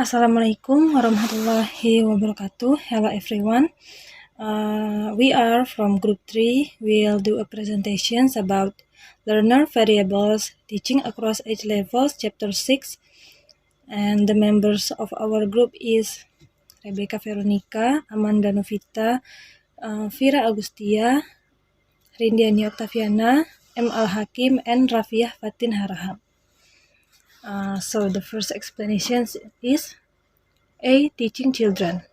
Assalamualaikum warahmatullahi wabarakatuh. Hello everyone. We are from Group 3. We'll do a presentation about learner variables, teaching across age levels, Chapter 6. And the members of our group is Rebecca Veronica, Amanda Novita, Vira Agustia, Rindiani Octaviana, M. Al-Hakim, and Rafiah Fatin Harahap. So the first explanation is A. Teaching children.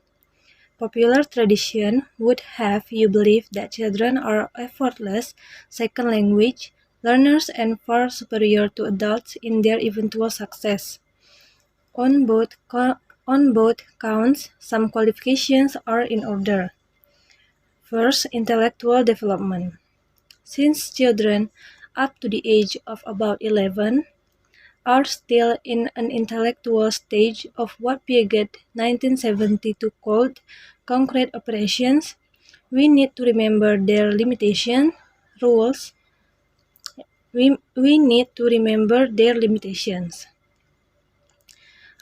Popular tradition would have you believe that children are effortless second language learners and far superior to adults in their eventual success. On both counts, some qualifications are in order. First, intellectual development. Since children up to the age of about 11 are still in an intellectual stage of what Piaget 1972 called concrete operations, we need to remember their limitations, rules. We need to remember their limitations.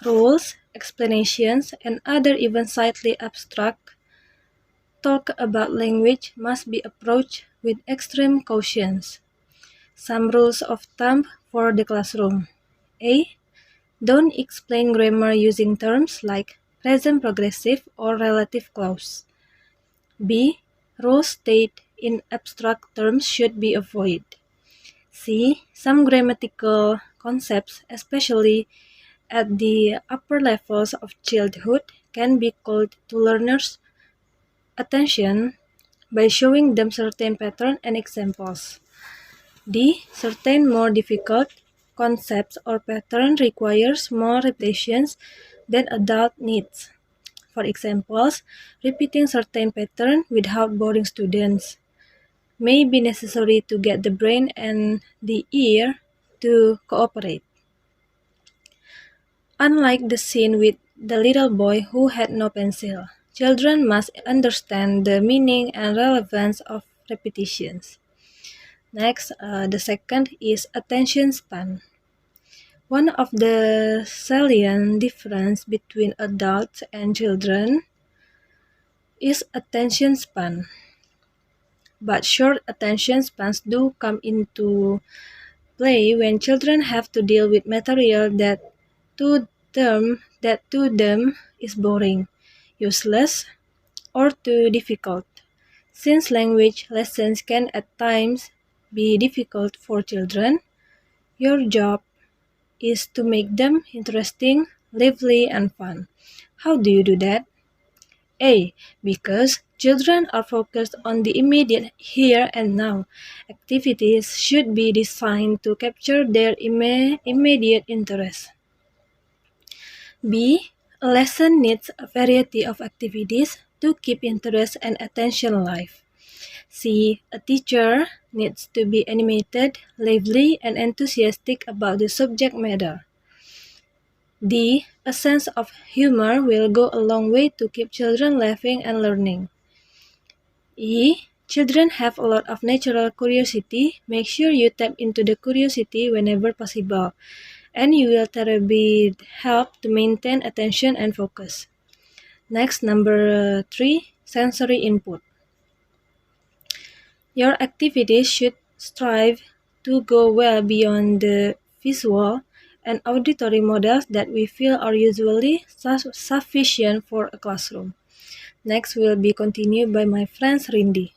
Rules, explanations, and other even slightly abstract talk about language must be approached with extreme caution. Some rules of thumb for the classroom. A. Don't explain grammar using terms like present progressive or relative clause. B. Rules state in abstract terms should be avoided. C. Some grammatical concepts, especially at the upper levels of childhood, can be called to learners' attention by showing them certain patterns and examples. D. Certain more difficult concepts or patterns requires more repetitions than adult needs. For example, repeating certain patterns without boring students may be necessary to get the brain and the ear to cooperate. Unlike the scene with the little boy who had no pencil, children must understand the meaning and relevance of repetitions. Next, the second is attention span. One of the salient differences between adults and children is attention span. But short attention spans do come into play when children have to deal with material that to them is boring, useless, or too difficult. Since language lessons can at times be difficult for children, your job is to make them interesting, lively, and fun. How do you do that? A. Because children are focused on the immediate here and now. Activities should be designed to capture their immediate interest. B. A lesson needs a variety of activities to keep interest and attention alive. C. A teacher needs to be animated, lively, and enthusiastic about the subject matter. D. A sense of humor will go a long way to keep children laughing and learning. E. Children have a lot of natural curiosity. Make sure you tap into the curiosity whenever possible, and you will terribly help to maintain attention and focus. Next, number 3, sensory input. Your activities should strive to go well beyond the visual and auditory models that we feel are usually sufficient for a classroom. Next will be continued by my friend Rindi.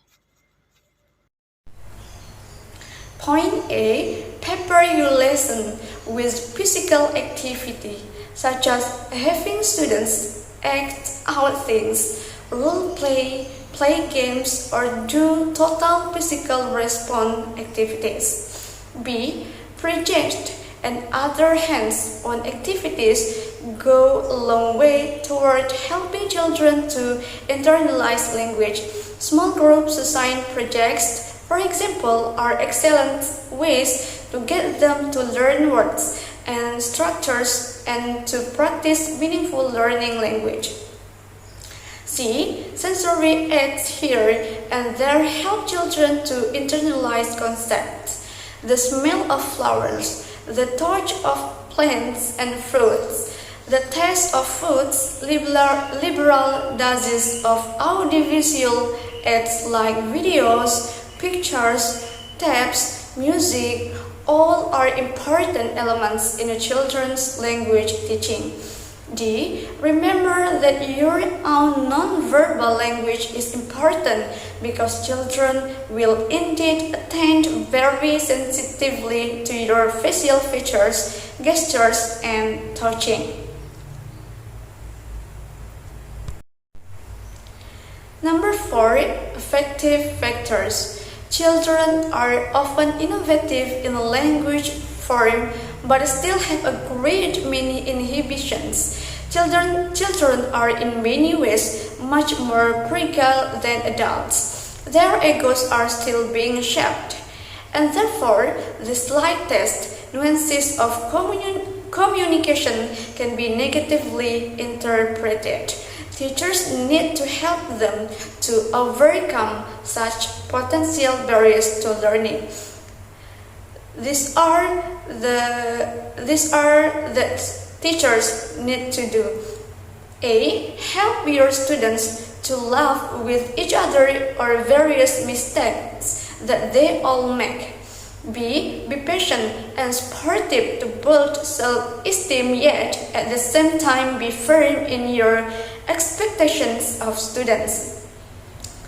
Point A. Pepper your lesson with physical activity, such as having students act out things, role play, play games, or do total physical response activities. B. Project and other hands-on activities go a long way toward helping children to internalize language. Small groups assigned projects, for example, are excellent ways to get them to learn words and structures and to practice meaningful learning language. C. Sensory aids here and there help children to internalize concepts. The smell of flowers, the touch of plants and fruits, the taste of foods, liberal doses of audiovisual aids like videos, pictures, tapes, music, all are important elements in a children's language teaching. D. Remember that your own non-verbal language is important because children will indeed attend very sensitively to your facial features, gestures, and touching. Number 4. Affective factors. Children are often innovative in language form but still have a great many inhibitions. Children are in many ways much more prodigal than adults. Their egos are still being shaped, and therefore the slightest nuances of communication can be negatively interpreted. Teachers need to help them to overcome such potential barriers to learning. These are the teachers need to do. A. Help your students to laugh with each other or various mistakes that they all make. B. Be patient and sportive to build self-esteem, yet at the same time be firm in your expectations of students.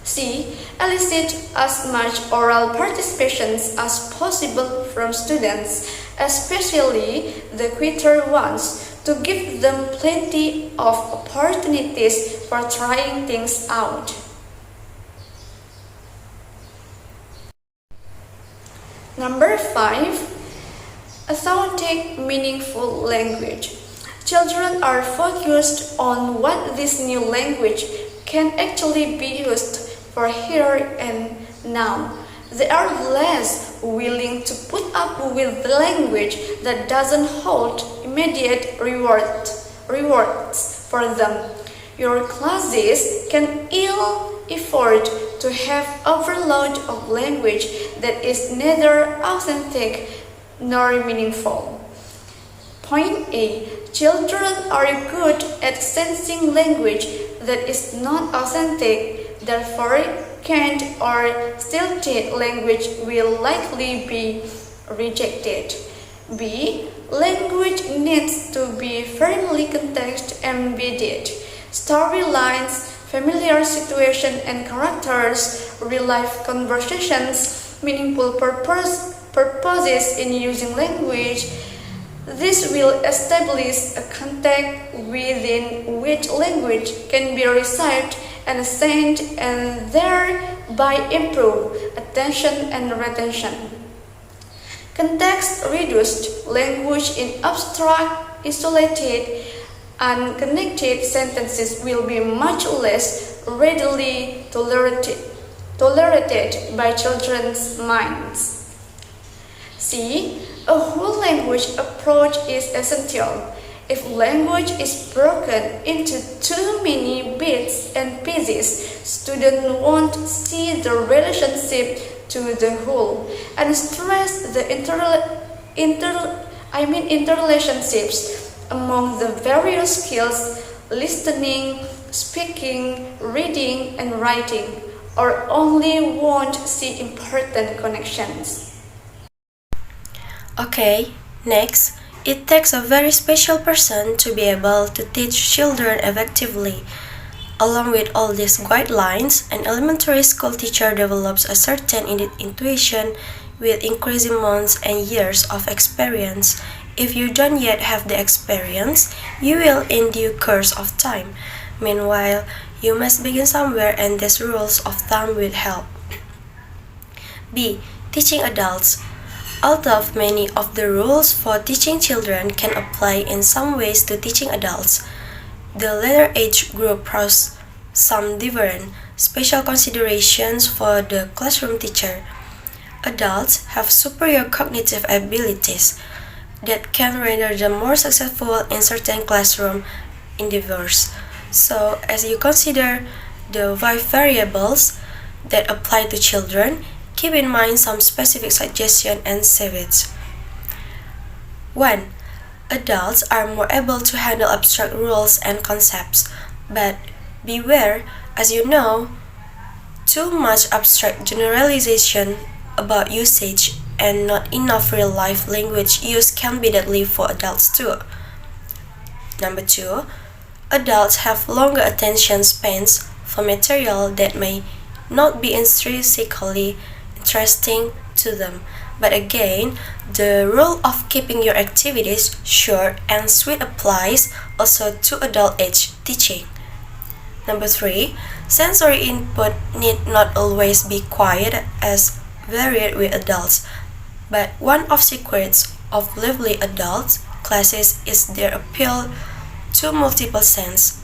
C. Elicit as much oral participation as possible from students, especially the quieter ones, to give them plenty of opportunities for trying things out. Number 5. Authentic, meaningful language. Children are focused on what this new language can actually be used for here and now. They are less willing to put up with the language that doesn't hold immediate rewards for them. Your classes can ill afford to have overload of language that is neither authentic nor meaningful. Point A. Children are good at sensing language that is not authentic, therefore canned or stilted language will likely be rejected. B. Language needs to be firmly context embedded. Storylines, familiar situations and characters, real-life conversations, meaningful purposes in using language. This will establish a context within which language can be received and assigned and thereby improve attention and retention. Context-reduced language in abstract, isolated, unconnected sentences will be much less readily tolerated by children's minds. C. A whole language approach is essential. If language is broken into too many bits and pieces, students won't see the relationship to the whole and stress the interrelationships among the various skills, listening, speaking, reading, and writing, or only won't see important connections. Okay, next, it takes a very special person to be able to teach children effectively. Along with all these guidelines, an elementary school teacher develops a certain intuition with increasing months and years of experience. If you don't yet have the experience, you will in due course of time. Meanwhile, you must begin somewhere and these rules of thumb will help. B. Teaching adults. Although many of the rules for teaching children can apply in some ways to teaching adults, the later age group poses some different, special considerations for the classroom teacher. Adults have superior cognitive abilities that can render them more successful in certain classroom endeavors. So, as you consider the 5 variables that apply to children, keep in mind some specific suggestions and savings. 1. Adults are more able to handle abstract rules and concepts, but beware, as you know, too much abstract generalization about usage and not enough real-life language use can be deadly for adults too. Number 2, adults have longer attention spans for material that may not be intrinsically interesting to them. But again, the rule of keeping your activities short and sweet applies also to adult age teaching. Number 3, sensory input need not always be quite as varied with adults, but one of secrets of lively adult classes is their appeal to multiple sense.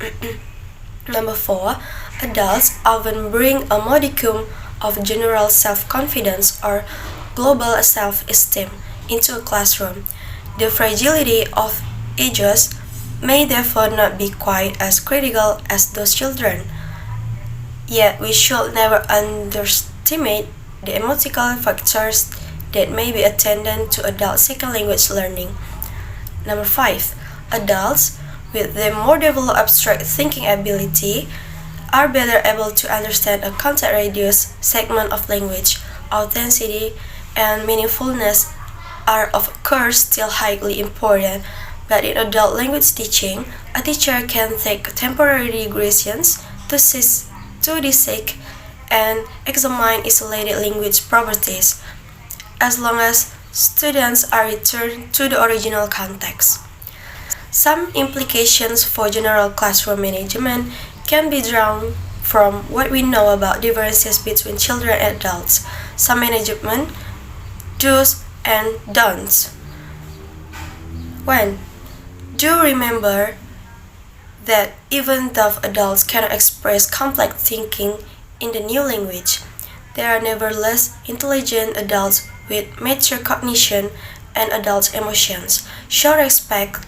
Number 4, adults often bring a modicum of general self-confidence or global self-esteem into a classroom. The fragility of ages may therefore not be quite as critical as those children. Yet we should never underestimate the emotional factors that may be attendant to adult second language learning. Number 5, adults with their more developed abstract thinking ability are better able to understand a context radius segment of language. Authenticity and meaningfulness are of course still highly important, but in adult language teaching, a teacher can take temporary digressions to dissect and examine isolated language properties, as long as students are returned to the original context. Some implications for general classroom management can be drawn from what we know about differences between children and adults. Some management do's and don'ts. 1. Do remember that even though adults cannot express complex thinking in the new language, there are nevertheless intelligent adults with mature cognition and adult emotions. Show respect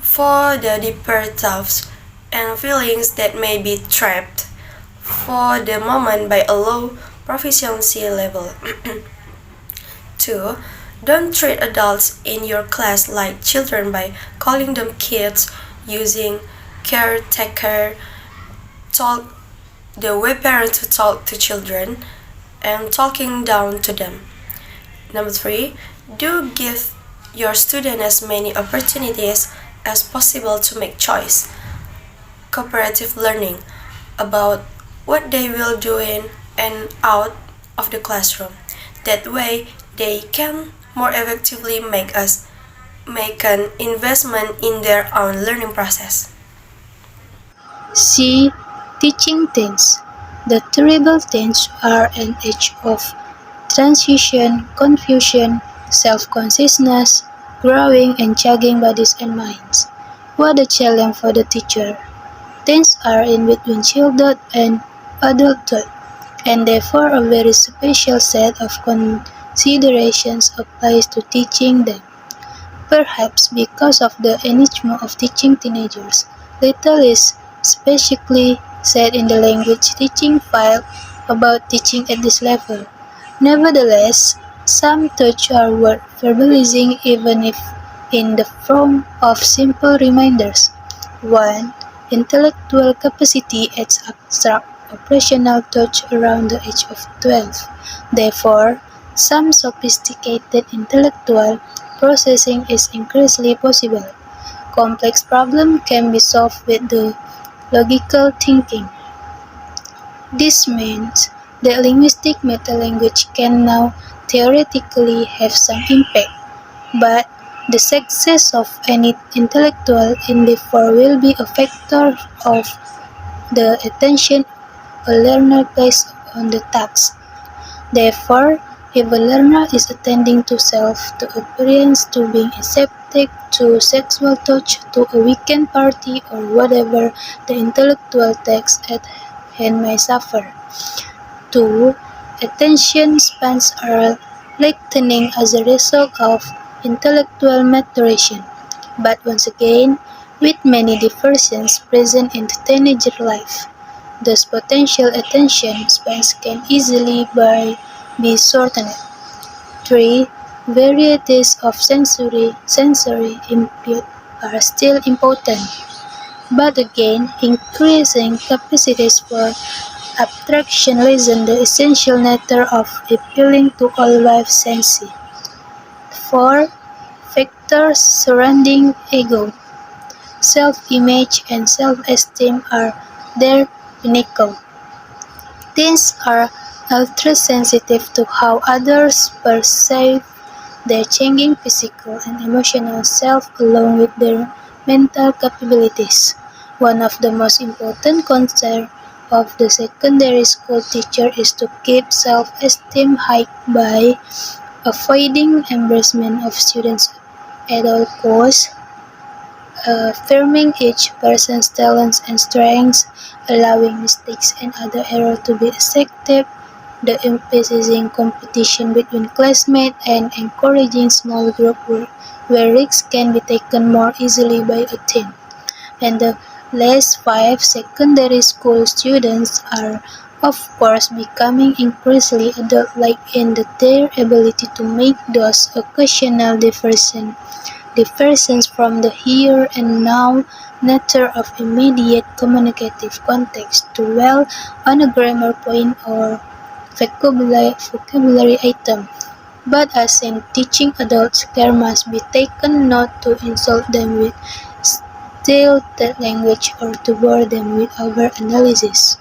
for the deeper thoughts and feelings that may be trapped for the moment by a low proficiency level. 2. Don't treat adults in your class like children by calling them kids, using caretaker talk the way parents talk to children, and talking down to them. Number 3. Do give your students as many opportunities as possible to make choice. Cooperative learning about what they will do in and out of the classroom. That way, they can more effectively make an investment in their own learning process. C. Teaching teens. The terrible teens are an age of transition, confusion, self-consciousness, growing and changing bodies and minds. What a challenge for the teacher. Teens are in between childhood and adulthood, and therefore a very special set of considerations applies to teaching them. Perhaps because of the enigma of teaching teenagers, little is specifically said in the language teaching file about teaching at this level. Nevertheless, some thoughts are worth verbalizing even if in the form of simple reminders. 1. Intellectual capacity at abstract operational thoughts around the age of 12. Therefore, some sophisticated intellectual processing is increasingly possible. Complex problems can be solved with the logical thinking. This means that linguistic metalanguage can now theoretically have some impact, but the success of any intellectual endeavor will be a factor of the attention a learner places on the task. Therefore, if a learner is attending to self, to appearance, to being aseptic, to sexual touch, to a weekend party, or whatever, the intellectual text at hand may suffer. 2. Attention spans are lengthening as a result of intellectual maturation, but once again, with many diversions present in teenager life. Thus potential attention spans can easily be shortened. 3. varieties of sensory input are still important, but again, increasing capacities for abstraction lessen the essential nature of appealing to all life senses. 4. Factors surrounding ego, self-image, and self-esteem are their pinnacle. Teens are ultra-sensitive to how others perceive their changing physical and emotional self along with their mental capabilities. One of the most important concerns of the secondary school teacher is to keep self-esteem high by avoiding embarrassment of students at all costs, affirming each person's talents and strengths, allowing mistakes and other errors to be accepted, the emphasizing competition between classmates, and encouraging small group work where risks can be taken more easily by a team. And the last 5 secondary school students are of course becoming increasingly adult-like in their ability to make those occasional diversions from the here and now nature of immediate communicative context to dwell on a grammar point or vocabulary item. But as in teaching adults, care must be taken not to insult them with stilted language or to bore them with over-analysis.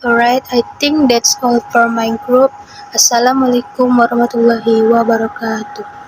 Alright, I think that's all for my group. Assalamualaikum warahmatullahi wabarakatuh.